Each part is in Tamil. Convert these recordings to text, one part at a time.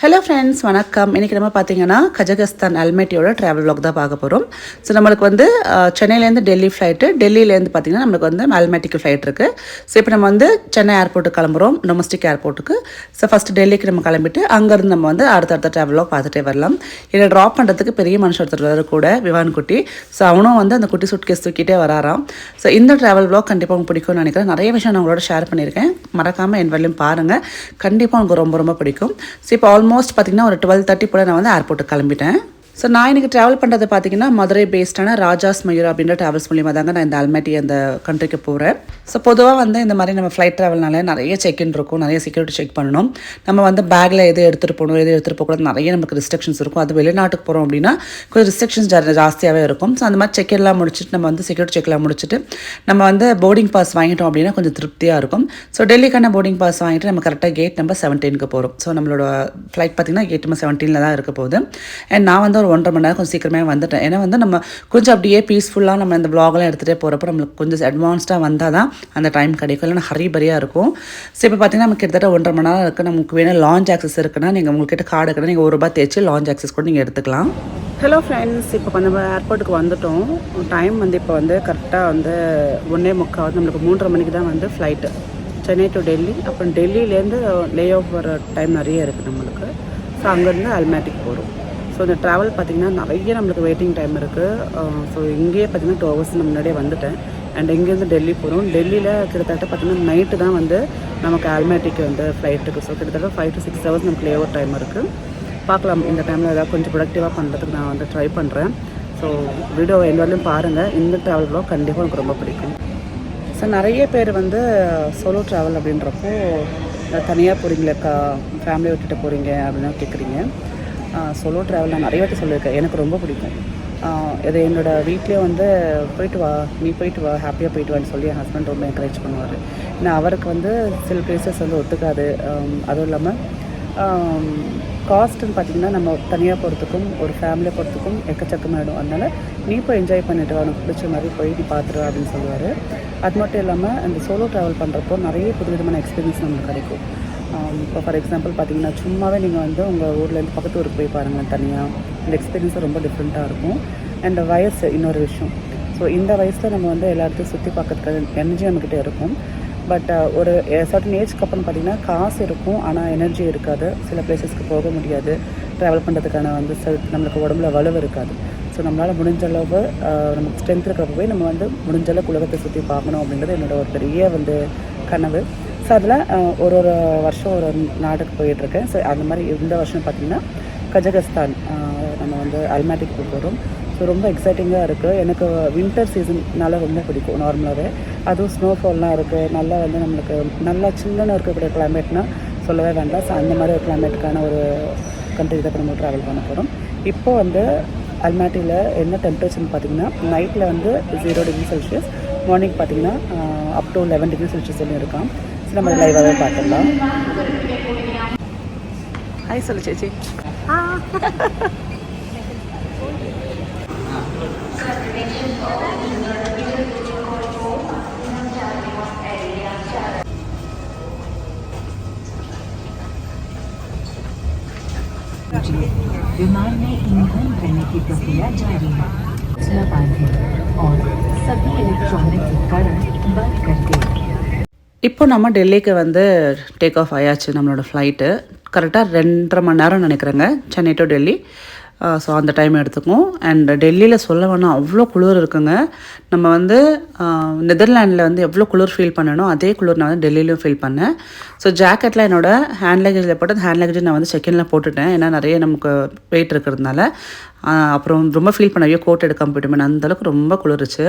ஹலோ ஃப்ரெண்ட்ஸ், வணக்கம். இன்றைக்கி நம்ம பார்த்தீங்கன்னா கஜகஸ்தான் அல்மேட்டியோட ட்ராவல் vlog தான் பார்க்க போகிறோம். ஸோ நம்மளுக்கு வந்து சென்னையிலேருந்து டெல்லி ஃப்ளைட்டு, டெல்லியிலேருந்து பார்த்தீங்கன்னா நம்மளுக்கு வந்து அல்மேட்டிக்கு ஃப்ளைட் இருக்குது. ஸோ இப்போ நம்ம வந்து சென்னை ஏர்போர்ட்டுக்கு கிளம்புறோம், டொமஸ்டிக் ஏர்போர்ட்டுக்கு. ஸோ ஃபஸ்ட்டு டெல்லிக்கு நம்ம கிளம்பிட்டு அங்கேருந்து நம்ம வந்து அடுத்தடுத்த ட்ராவல் vlog பார்த்துட்டே வரலாம். இதை ட்ராப் பண்ணுறதுக்கு பெரிய மனுஷன் ஒருத்தர் வர கூட, விவான் குட்டி. ஸோ அவனும் வந்து அந்த குட்டி சூட்கேஸ் தூக்கிட்டே வராராம். ஸோ இந்த ட்ராவல் vlog கண்டிப்பாக உங்களுக்கு பிடிக்கும்னு நினைக்கிறேன். நிறைய விஷயம் நான் உங்களோட ஷேர் பண்ணியிருக்கேன், மறக்காமல் என் வரலையும் பாருங்கள். கண்டிப்பாக உங்களுக்கு ரொம்ப ரொம்ப பிடிக்கும். ஸோ இப்போ ஆல்மோஸ்ட் பார்த்தீங்கன்னா ஒரு 12:30 போல் நான் வந்து ஏர்போர்ட்டுக்கு கிளம்பிட்டேன். ஸோ நான் இன்றைக்கி ட்ராவல் பண்ணுறது பார்த்தீங்கன்னா மதுரை பேஸ்டான ராஜாஸ் மயூரா அப்படின்ற ட்ராவல்ஸ் மூலியமாக தாங்க நான் இந்த அல்மேட்டி அந்த கண்ட்ரிக்கு போகிறேன். ஸோ பொதுவாக வந்து இந்த மாதிரி நம்ம ஃப்ளைட் ட்ராவல்னால நிறைய செக்இன் இருக்கும், நிறைய செக்யூரிட்டி செக் பண்ணணும். நம்ம வந்து பேக்கில் எது எடுத்துகிட்டு போகணும், எது எடுத்துகிட்டு போகக்கூடாது, நிறைய நமக்கு ரெஸ்ட்ரிக்ஷன்ஸ் இருக்கும். அது வெளிநாட்டுக்கு போகிறோம் அப்படின்னா கொஞ்சம் ரெஸ்ட்ரிக்ஷன்ஸ் ஜாஸ்தியாகவே இருக்கும். ஸோ அந்த மாதிரி செக்லாம் முடிச்சுட்டு நம்ம வந்து செக்யூரிட்டி செக்லாம் முடிச்சுட்டு நம்ம வந்து போர்டிங் பாஸ் வாங்கிட்டோம் அப்படின்னா கொஞ்சம் திருப்தியாக இருக்கும். ஸோ டெல்லிக்கான போர்டிங் பாஸ் வாங்கிட்டு நம்ம கரெக்டாக கேட் நம்பர் 17க்கு போகிறோம். ஸோ நம்மளோட ஃப்ளைட் பார்த்திங்கன்னா கேட் நம்பர் 17 தான் இருக்க போகுது. அண்ட் நான் வந்து ஒரு 1.5 மணி நேரம் கொஞ்சம் சீக்கிரமே வந்துட்டேன். ஏன்னா வந்து நம்ம கொஞ்சம் அப்படியே பீஸ்ஃபுல்லாக நம்ம இந்த vlogலாம் எடுத்துகிட்டே போகிறப்போ நம்மளுக்கு கொஞ்சம் அட்வான்ஸ்டாக வந்தால் தான் அந்த டைம் கிடைக்கும், இல்லைன்னா ஹரிபரியாக இருக்கும். ஸோ இப்போ பார்த்தீங்கன்னா நமக்கு கிட்டத்தட்ட 1.5 மணி நேரம் இருக்குது. நமக்கு வேணும் லான்ச் ஆக்சஸ் இருக்குன்னா நீங்கள் உங்கள்கிட்ட கார்டு இருக்குன்னா நீங்கள் ₹1 தேய்ச்சி லான்ச் ஆக்சஸ் கூட நீங்கள் எடுத்துக்கலாம். ஹலோ ஃப்ரெண்ட்ஸ், இப்போ நம்ம ஏர்போர்ட்டுக்கு வந்துட்டோம். டைம் வந்து இப்போ வந்து கரெக்டாக வந்து 1:45 நம்மளுக்கு 3:30 மணிக்கு தான் வந்து ஃப்ளைட்டு சென்னை டு டெல்லி. அப்புறம் டெல்லியிலேருந்து லே ஆஃப் வர டைம் நிறைய இருக்குது நம்மளுக்கு. ஸோ அங்கேருந்து அல்மேட்டிக்கு போகிறோம். ஸோ இந்த ட்ராவல் பார்த்திங்கன்னா நிறைய நம்மளுக்கு வெயிட்டிங் டைம் இருக்குது. ஸோ இங்கேயே பார்த்திங்கன்னா 2 hours முன்னாடியே வந்துட்டேன். அண்ட் இங்கேருந்து டெல்லி போகிறோம். டெல்லியில் கிட்டத்தட்ட பார்த்திங்கன்னா நைட்டு தான் வந்து நமக்கு அல்மேட்டிக்கு வந்து ஃப்ளைட்டுக்கு. ஸோ கிட்டத்தட்ட 5 to 6 hours நமக்கு லே ஓவர் டைம் இருக்குது. பார்க்கலாம், இந்த டைமில் ஏதாவது கொஞ்சம் ப்ரொடக்டிவாக பண்ணுறதுக்கு நான் வந்து ட்ரை பண்ணுறேன். ஸோ வீடியோ எல்லாரும் பாருங்கள். இந்த ட்ராவல் vlog கண்டிப்பாக எனக்கு ரொம்ப பிடிக்கும். ஸோ நிறைய பேர் வந்து சோலோ ட்ராவல் அப்படின்றப்போ தனியாக போகிறீங்களேக்கா, ஃபேமிலியை விட்டுட்டு போகிறீங்க அப்படின்னு கேட்குறீங்க. சோலோ ட்ராவல் நான் நிறைய வாட்டி சொல்லியிருக்கேன், எனக்கு ரொம்ப பிடிக்கும். இது என்னோடய வீட்லேயே வந்து போயிட்டு வா, நீ போயிட்டு வா, ஹாப்பியாக போயிட்டு வான்னு சொல்லி என் ஹஸ்பண்ட் ரொம்ப என்கரேஜ் பண்ணுவார். ஏன்னா அவருக்கு வந்து சில பிளேசஸ் வந்து ஒத்துக்காது. அதுவும் இல்லாமல் காஸ்ட்டுன்னு பார்த்திங்கன்னா நம்ம தனியாக போகிறதுக்கும் ஒரு ஃபேமிலியை போகிறதுக்கும் எக்கச்சக்கமாகிடும். அதனால் நீ போய் என்ஜாய் பண்ணிவிட்டு உனக்கு பிடிச்ச மாதிரி போய் நீ பார்த்துருவா அப்படின்னு சொல்லுவார். அது மட்டும் இல்லாமல் அந்த சோலோ ட்ராவல் பண்ணுறப்போ நிறைய புதுவிதமான எக்ஸ்பீரியன்ஸ் நமக்கு கிடைக்கும். இப்போ ஃபார் எக்ஸாம்பிள் பார்த்திங்கன்னா சும்மாவே நீங்கள் வந்து உங்கள் ஊர்லேருந்து பக்கத்து ஊருக்கு போய் பாருங்கள் தனியாக. இந்த எக்ஸ்பீரியன்ஸும் ரொம்ப டிஃப்ரெண்ட்டாக இருக்கும். அண்ட் வயசு இன்னொரு விஷயம். ஸோ இந்த வயசில் நம்ம வந்து எல்லா இடத்தையும் சுற்றி பார்க்கறதுக்கு எனர்ஜி நம்மக்கிட்ட இருக்கும். பட் ஒரு சர்டன் ஏஜ்க்கு அப்புறம் பார்த்திங்கன்னா காசு இருக்கும், ஆனால் எனர்ஜி இருக்காது. சில பிளேசஸ்க்கு போக முடியாது, ட்ராவல் பண்ணுறதுக்கான வந்து நம்மளுக்கு உடம்புல வலுவு இருக்காது. ஸோ நம்மளால் முடிஞ்ச அளவு நமக்கு ஸ்ட்ரென்த் இருக்கிறப்ப போய் நம்ம வந்து முடிஞ்ச அளவுக்கு உலகத்தை சுற்றி பார்க்கணும் அப்படின்றது என்னோடய ஒரு பெரிய வந்து கனவு. ஸோ அதில் ஒரு வருஷம் ஒரு நாட்டுக்கு போயிட்டுருக்கேன். ஸோ அந்த மாதிரி இந்த வருஷம் பார்த்திங்கன்னா கஜகஸ்தான் நம்ம வந்து அல்மேட்டிக்கு போகிறோம். ஸோ ரொம்ப எக்ஸைட்டிங்காக இருக்குது. எனக்கு வின்டர் சீசன்னால ரொம்ப பிடிக்கும் நார்மலாகவே. அதுவும் ஸ்னோஃபால்லாம் இருக்குது, நல்லா வந்து நம்மளுக்கு நல்லா சில்லுன்னு இருக்கக்கூடிய கிளைமேட்னால் சொல்லவே வேண்டாம். ஸோ அந்த மாதிரி ஒரு கிளைமேட்டுக்கான ஒரு கண்ட்ரி தான் நம்ம ட்ராவல் பண்ண போகிறோம். இப்போது வந்து அல்மேட்டியில் என்ன டெம்பரேச்சர்னு பார்த்திங்கன்னா நைட்டில் வந்து 0 degree Celsius, மார்னிங் பார்த்திங்கன்னா அப் டு 11 degree Celsius இருக்கான். ஸோ நம்ம லைவாகவே பார்த்துடலாம். ஹாய் சொல்லு சேச்சி. विमान में ईंधन भरने की प्रक्रिया जारी है। और सभी इलेक्ट्रॉनिक उपकरण बंद कर दें। இப்போ நம்ம டெல்லிக்கு வந்து டேக் ஆஃப் ஆயாச்சு. நம்மளோட ஃப்ளைட்டு கரெக்டாக 2.5 மணி நேரம் நினைக்கிறேங்க, சென்னை டு டெல்லி. ஸோ அந்த டைம் எடுத்துக்கும். அண்ட் டெல்லியில் சொல்ல வேணாம், அவ்வளோ குளிர் இருக்குங்க. நம்ம வந்து நெதர்லாண்டில் வந்து எவ்வளோ குளிர் ஃபீல் பண்ணணும் அதே குளிர் நான் வந்து டெல்லியிலையும் ஃபீல் பண்ணேன். ஸோ ஜாக்கெட்டில் என்னோடய ஹேண்ட் லக்கேஜில் போட்டு ஹேண்ட் லக்கேஜ் நான் வந்து செகண்டில் போட்டுட்டேன். ஏன்னா நிறைய நமக்கு வெயிட் இருக்கிறதுனால. அப்புறம் ரொம்ப ஃபீல் பண்ணவே கோட் எடுக்காமல் போய்ட்டுமே, அந்தளவுக்கு ரொம்ப குளிர்ச்சு.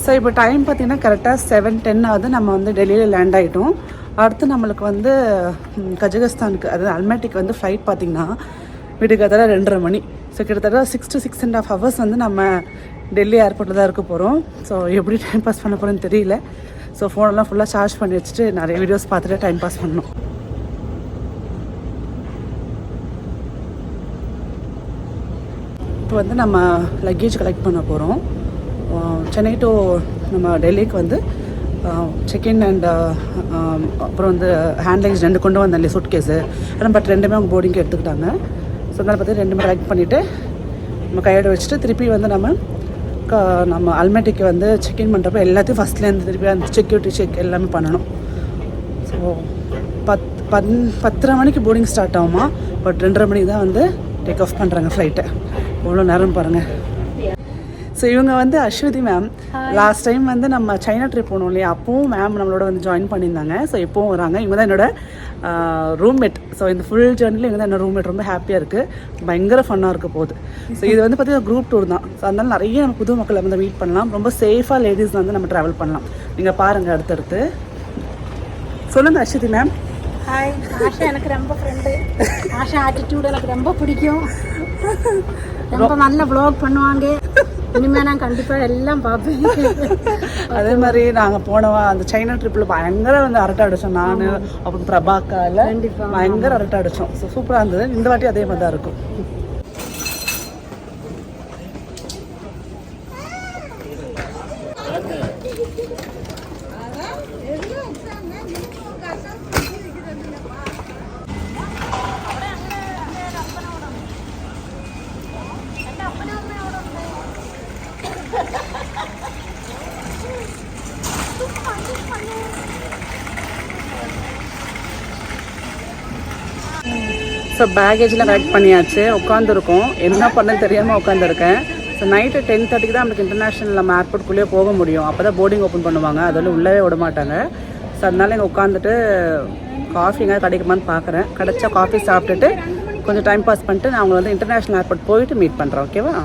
ஸோ இப்போ டைம் பார்த்திங்கன்னா கரெக்டாக 7:10 ஆகுது. நம்ம வந்து டெல்லியில் லேண்ட் ஆகிட்டோம். அடுத்து நம்மளுக்கு வந்து கஜகஸ்தானுக்கு அதாவது அல்மேட்டிக்கு வந்து ஃப்ளைட் பார்த்திங்கன்னா விடுக்காதால 2:30 மணி. ஸோ கிட்டத்தட்ட 6 to 6.5 hours வந்து நம்ம டெல்லி ஏர்போர்ட்டில் தான் இருக்க போகிறோம். ஸோ எப்படி டைம் பாஸ் பண்ண போகிறோன்னு தெரியல. ஸோ ஃபோனெல்லாம் ஃபுல்லாக சார்ஜ் பண்ணி வச்சுட்டு நிறைய வீடியோஸ் பார்த்துட்டு டைம் பாஸ் பண்ணணும். இப்போ வந்து நம்ம லக்கேஜ் கலெக்ட் பண்ண போகிறோம். சென்னை டு நம்ம டெல்லிக்கு வந்து செக்இன் அண்ட் அப்புறம் வந்து ஹேண்ட் லக்கேஜ் 2 கொண்டு வந்தேன் இல்லையா சூட் கேஸு. ஆனால் பட் 2மே அவங்க போர்டிங்க்கு எடுத்துக்கிட்டாங்க. ஸோ அதனால் பார்த்து 2மே கலெக்ட் பண்ணிவிட்டு நம்ம கையோட வச்சுட்டு திருப்பி வந்து நம்ம அல்மேட்டிக்கு வந்து செக்இன் பண்ணுறப்ப எல்லாத்தையும் ஃபஸ்ட்லேருந்து திருப்பி அந்த செக்யூரிட்டி செக் எல்லாமே பண்ணணும். ஸோ 10:30 மணிக்கு போர்டிங் ஸ்டார்ட் ஆகுமா, பட் 2:30 மணிக்கு தான் வந்து டேக் ஆஃப் பண்ணுறாங்க ஃப்ளைட்டை. எவ்வளோ நேரம் பாருங்கள். ஸோ இவங்க வந்து அஸ்வதி மேம். லாஸ்ட் டைம் வந்து நம்ம சைனா ட்ரிப் போனோம் இல்லையா, அப்பவும் மேம் நம்மளோட வந்து ஜாயின் பண்ணியிருந்தாங்க. ஸோ இப்போவும் வராங்க. இவங்க தான் என்னோட ரூம்மேட். ஸோ இந்த ஃபுல் ஜேர்னியில் இவங்க தான் என்னோட ரூம்மேட். ரொம்ப ஹாப்பியாக இருக்குது, பயங்கர ஃபன்னாக இருக்க போகுது. ஸோ இது வந்து பார்த்திங்கன்னா குரூப் டூர் தான். ஸோ அதனால நிறைய நம்ம புது மக்களை வந்து மீட் பண்ணலாம். ரொம்ப சேஃபாக லேடிஸ் வந்து நம்ம ட்ராவல் பண்ணலாம். நீங்கள் பாருங்கள் அடுத்தடுத்து. சொல்லுங்கள் அஸ்வதி மேம். ஹாய், ஆஷா எனக்கு ரொம்ப ஃப்ரெண்டு. ஆஷா ஆட்டிடியூட் எனக்கு ரொம்ப பிடிக்கும். ரொம்ப நல்ல வ்ளாக் பண்ணுவாங்க. இனிமேல் நான் கண்டிப்பாக எல்லாம் பார்ப்பேன். அதே மாதிரி நாங்கள் போனவா அந்த சைனா ட்ரிப்பில் பயங்கர வந்து அரட்டை அடித்தோம். நான் அப்புறம் பிரபாக்காவில் கண்டிப்பாக பயங்கர அரட்டை அடித்தோம். ஸோ சூப்பராக இருந்தது. இந்த வாட்டி அதே மாதிரி தான் இருக்கும். ஸோ பேகேஜில் கலெக்ட் பண்ணியாச்சு. உட்காந்துருக்கோம். என்ன பண்ணன்னு தெரியாமல் உட்காந்துருக்கேன். ஸோ நைட்டு 10:30 தான் நம்மளுக்கு இன்டர்நேஷ்னல் நம்ம ஏர்போர்ட்குள்ளேயே போக முடியும். அப்போ தான் போர்டிங் ஓப்பன் பண்ணுவாங்க. அதில் உள்ளவே விட மாட்டாங்க. ஸோ அதனால இங்கே உட்காந்துட்டு காஃபி எங்கேயாவது கிடைக்குமான்னு பார்க்குறேன். கிடைச்சா காஃபி சாப்பிட்டுட்டு கொஞ்சம் டைம் பாஸ் பண்ணிட்டு நான் அவங்களை வந்து இன்டர்நேஷ்னல் ஏர்போர்ட் போயிட்டு மீட் பண்ணுறேன். ஓகேவா?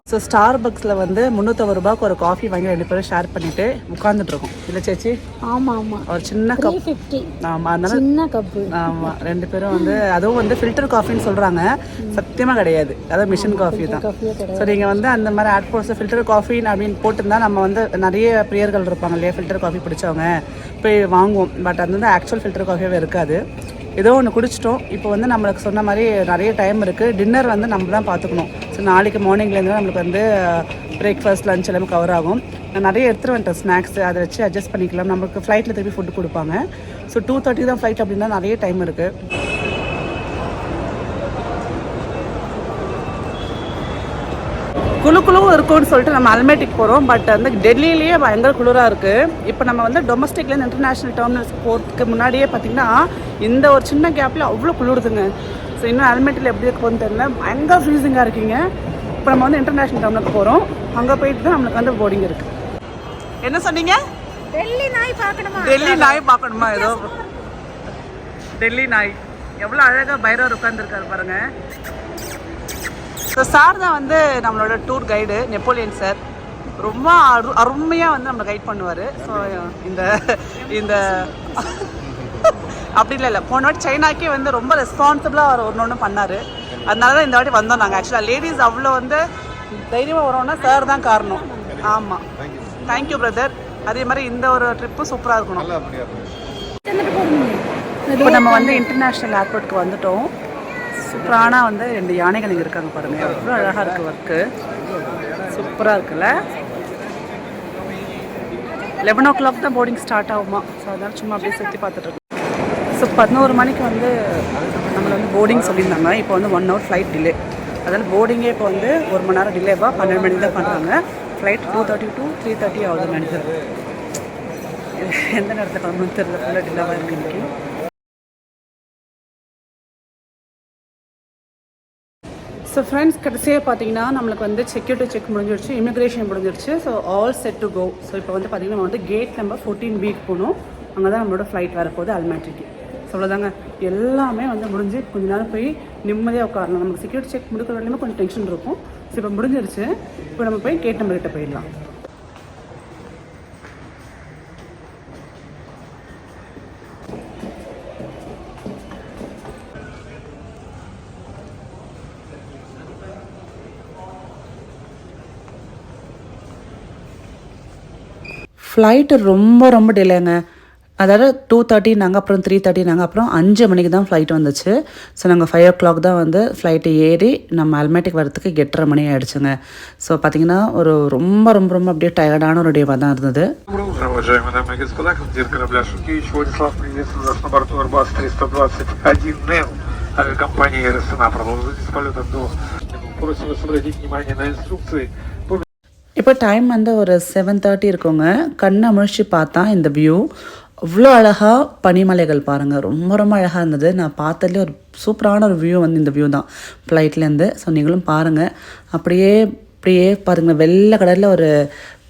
ஸோ ஸ்டார் பக்ஸில் வந்து 350 ரூபாய்க்கு ஒரு காஃபி வாங்கி 2 பேரும் ஷேர் பண்ணிட்டு உட்காந்துட்ருக்கோம். இல்லை சேச்சி? ஆமாம் ஆமாம். ஒரு சின்ன கப். 350. ஆமாம், அதனால சின்ன கப்பு. ஆமாம், 2 பேரும் வந்து அதுவும் வந்து ஃபில்டர் காஃபின்னு சொல்கிறாங்க. சத்தியமாக கிடையாது, அதாவது மிஷின் காஃபி தான். ஸோ நீங்கள் வந்து அந்த மாதிரி ஏர்போர்ட்ஸில் ஃபில்டர் காஃபின்னு அப்படின்னு போட்டிருந்தா நம்ம வந்து நிறைய பிரியர்கள் இருப்பாங்க இல்லையா, ஃபில்டர் காஃபி பிடிச்சவங்க போய் வாங்குவோம். பட் அது வந்து ஆக்சுவல் ஃபில்டர் காஃபியாகவே இருக்காது. ஏதோ ஒன்று குடிச்சிட்டோம். இப்போ வந்து நம்மளுக்கு சொன்ன மாதிரி நிறைய டைம் இருக்குது. டின்னர் வந்து நம்ம தான் பார்த்துக்கணும். ஸோ நாளைக்கு மார்னிங்லேருந்து நம்மளுக்கு வந்து பிரேக்ஃபாஸ்ட் லஞ்ச் எல்லாமே கவர் ஆகும். நான் நிறைய எடுத்துகிட்டு வந்துட்டேன் ஸ்நாக்ஸ். அதை வச்சு அட்ஜஸ்ட் பண்ணிக்கலாம். நம்மளுக்கு ஃப்ளைட்டில் திருப்பி ஃபுட்டு கொடுப்பாங்க. ஸோ 2:30 தான் ஃப்ளைட் அப்படின்னா நிறைய டைம் இருக்குது. குழுவும் இருக்கும்னு சொல்லிட்டு நம்ம அல்மேட்டிக்கு போகிறோம். பட் வந்து டெல்லியிலேயே பயங்கர குளிராக இருக்குது. இப்போ நம்ம வந்து டொமஸ்டிக்லேருந்து இன்டர்நேஷ்னல் டெர்மினல்ஸ்க்கு போகிறதுக்கு முன்னாடியே பார்த்திங்கன்னா இந்த ஒரு சின்ன கேப்பில் அவ்வளோ குளிருதுங்க. ஸோ இன்னும் அல்மேட்டில் எப்படி இருக்குன்னு தெரியல, பயங்கர ஃப்ரீசிங்காக இருக்கீங்க. இப்போ நம்ம வந்து இன்டர்நேஷ்னல் டெர்மினலுக்கு போகிறோம். அங்கே போயிட்டு தான் நம்மளுக்கு வந்து போர்டிங் இருக்குது. என்ன சொன்னீங்க? டெல்லி நாய் பார்க்கணுமா? டெல்லி நாய் பார்க்கணுமா? ஏதோ டெல்லி நாய் எவ்வளோ அழகாக பைரவர் உட்காந்துருக்காரு பாருங்கள். ஸோ சார் தான் வந்து நம்மளோட டூர் கைடு, நெப்போலியன் சார். ரொம்ப அருமையாக வந்து நம்மளை கைட் பண்ணுவார். ஸோ இந்த அப்படி இல்லை போன வாட்டி சைனாக்கே வந்து ரொம்ப ரெஸ்பான்சிபிளாக அவர் ஒன்று பண்ணார். அதனால தான் இந்த வாட்டி வந்தோம் நாங்கள். ஆக்சுவலாக லேடிஸ் அவ்வளோ வந்து தைரியமாக வரோன்னா சார் தான் காரணம். ஆமாம், தேங்க்யூ பிரதர். அதே மாதிரி இந்த ஒரு ட்ரிப்பும் சூப்பராக இருக்கணும். இப்போ நம்ம வந்து இன்டர்நேஷ்னல் ஏர்போர்ட்டுக்கு வந்துட்டோம். சூப்பரான வந்து 2 யானைகள் இங்கே இருக்காங்க பாருங்கள். எவ்வளோ அழகாக இருக்குது ஒர்க்கு. சூப்பராக இருக்குல்ல. 11 o'clock தான் போர்டிங் ஸ்டார்ட் ஆகுமா. ஸோ அதனால் சும்மா அப்படியே சுற்றி பார்த்துட்ருக்கோம். ஸோ 11 மணிக்கு வந்து நம்மளை வந்து போர்டிங் சொல்லியிருந்தாங்க. இப்போ வந்து 1 hour ஃப்ளைட் டிலே. அதனால் போர்டிங்கே இப்போ வந்து 1 மணி நேரம் டிலேவாக 12 மணிக்கு தான் பண்ணுறாங்க. ஃப்ளைட் 2:30 to 3:30 ஆகுது நினைக்கிறது. எந்த நேரத்தில் கிளம்புன்னு தெரியல, ஃபுல்லாக டிலேவாக இருக்குது இன்றைக்கி. ஸோ ஃப்ரெண்ட்ஸ், கடைசியாக பார்த்தீங்கன்னா நம்மளுக்கு வந்து செக்யூரிட்டி செக் முடிஞ்சிருச்சு, இமிக்ரேஷன் முடிஞ்சிருச்சு. So all set to go. So இப்போ வந்து பார்த்திங்கன்னா நம்ம வந்து கேட் நம்பர் 14B போகணும். அங்கே தான் நம்மளோட ஃப்ளைட் வரப்போகுது அல்மேட்டிக்கு. ஸோ அவ்வளோதாங்க, எல்லாமே வந்து முடிஞ்சு கொஞ்ச நேரம் போய் நிம்மதியாக உட்காரலாம். நமக்கு செக்யூரிட்டி செக் முடிக்கிற வரையிலுமே கொஞ்சம் டென்ஷன் இருக்கும். ஸோ இப்போ முடிஞ்சிருச்சு. இப்போ நம்ம போய் கேட் நம்பர் கிட்ட போயிடலாம். ஃப்ளைட்டு ரொம்ப ரொம்ப டிலேங்க. அதாவது 2:30 நாங்கள், அப்புறம் 3:30 நாங்கள், அப்புறம் 5 மணிக்கு தான் ஃப்ளைட் வந்துச்சு. ஸோ நாங்கள் 5 o'clock தான் வந்து ஃப்ளைட்டு ஏறி நம்ம அல்மேட்டிக் வரத்துக்கு 8:30 மணி ஆகிடுச்சுங்க. ஸோ பார்த்திங்கன்னா ஒரு ரொம்ப ரொம்ப ரொம்ப அப்படியே டயர்டான ஒரு டேவாக தான் இருந்தது. Уважаемые дамы и господа, командир корабля Шуткевич Владислав приветствует вас на борту Airbus 321 NEO авиакомпании Air Astana. Продолжите полет до... Просим вас обратить внимание на инструкции. இப்போ டைம் வந்து ஒரு 7:30 இருக்குங்க. கண்ணை முழிச்சு பார்த்தா இந்த வியூ அவ்வளோ அழகாக பனிமலைகள் பாருங்கள், ரொம்ப ரொம்ப அழகாக இருந்தது. நான் பார்த்ததுலேயே ஒரு சூப்பரான ஒரு வியூ வந்து இந்த வியூ தான் ஃப்ளைட்லேருந்து. ஸோ நீங்களும் பாருங்கள், அப்படியே அப்படியே பாருங்கள், வெள்ளை கலரில் ஒரு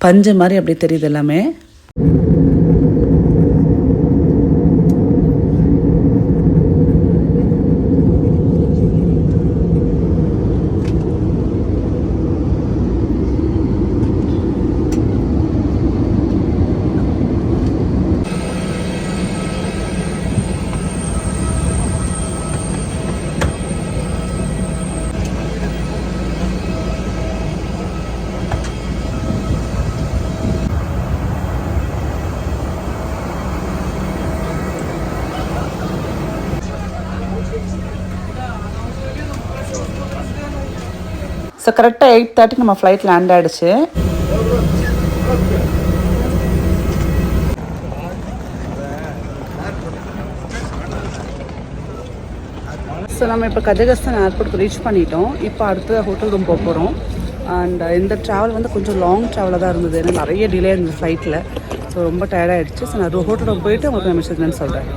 பஞ்சு மாதிரி அப்படியே தெரியுது எல்லாமே. ஸோ கரெக்டாக 8:30 நம்ம ஃப்ளைட் லேண்ட் ஆகிடுச்சு. ஸோ நம்ம இப்போ கஜகஸ்தான் ஏர்போர்ட்டுக்கு ரீச் பண்ணிட்டோம். இப்போ அடுத்த ஹோட்டல் ரூம் போக போகிறோம். அண்ட் இந்த ட்ராவல் வந்து கொஞ்சம் லாங் ட்ராவலாக தான் இருந்தது, ஏன்னா நிறைய டிலே இருந்தது ஃப்ளைட்டில். ஸோ ரொம்ப டயர்டாகிடுச்சு. ஸோ நான் ஹோட்டல் ரூம் போயிட்டு உங்களுக்கு நான் மெசேஜ் என்னன்னு சொல்கிறேன்.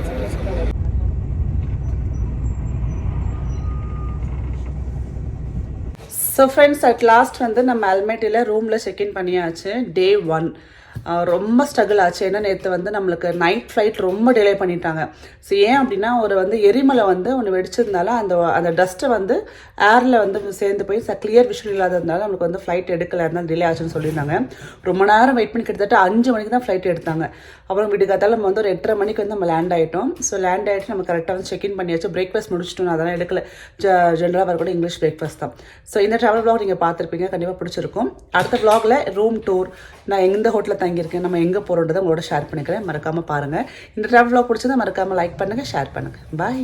ஸோ ஃப்ரெண்ட்ஸ், அட் லாஸ்ட் வந்து நம்ம அல்மேட்டியில் ரூமில் செக்இன் பண்ணியாச்சு. Day 1 ரொம்ப ஸ்ட்ரகிள் ஆச்சு. ஏன்னா நேற்று வந்து நம்மளுக்கு நைட் ஃப்ளைட் ரொம்ப டிலே பண்ணிட்டாங்க. ஸோ ஏன் அப்படின்னா ஒரு வந்து எரிமலை வந்து ஒன்று வெடிச்சதுனால அந்த டஸ்ட்டை வந்து ஏரில் வந்து சேர்ந்து போய் கிளியர் விஷயம் இல்லாததுனால நம்மளுக்கு வந்து ஃப்ளைட் எடுக்கலை, இருந்தால் டிலே ஆச்சுன்னு சொல்லியிருந்தாங்க. ரொம்ப நேரம் வெயிட் பண்ணி கிட்டத்தட்ட 5 மணிக்கு தான் ஃப்ளைட் எடுத்தாங்க. அப்புறம் விடுக்காதால் நம்ம வந்து ஒரு 8:30 மணிக்கு வந்து நம்ம லேண்ட் ஆகிட்டோம். ஸோ லேண்ட் ஆகிட்டு நம்ம கரெக்டாக வந்து செக்இன் பண்ணியாச்சு. பிரேக்ஃபாஸ்ட் முடிச்சிட்டோம், நான் அதெல்லாம் எடுக்கல. ஜென்ரலாக வரக்கூட இங்கிலீஷ் பிரேக்ஃபாஸ்ட் தான். ஸோ இந்த ட்ராவல் வ்ளாக் நீங்கள் பார்த்துருப்பீங்க, கண்டிப்பாக பிடிச்சிருக்கும். அடுத்த வ்ளாகில் ரூம் டூர், நான் எந்த ஹோட்டலில் தங்கியிருக்கேன், நம்ம எங்கே போகிறோன்றதை உங்களோட ஷேர் பண்ணிக்கிறேன். மறக்காமல் பாருங்கள். இந்த ட்ராவல் வ்ளாக் பிடிச்சதை மறக்காமல் லைக் பண்ணுங்கள், ஷேர் பண்ணுங்கள். பாய்.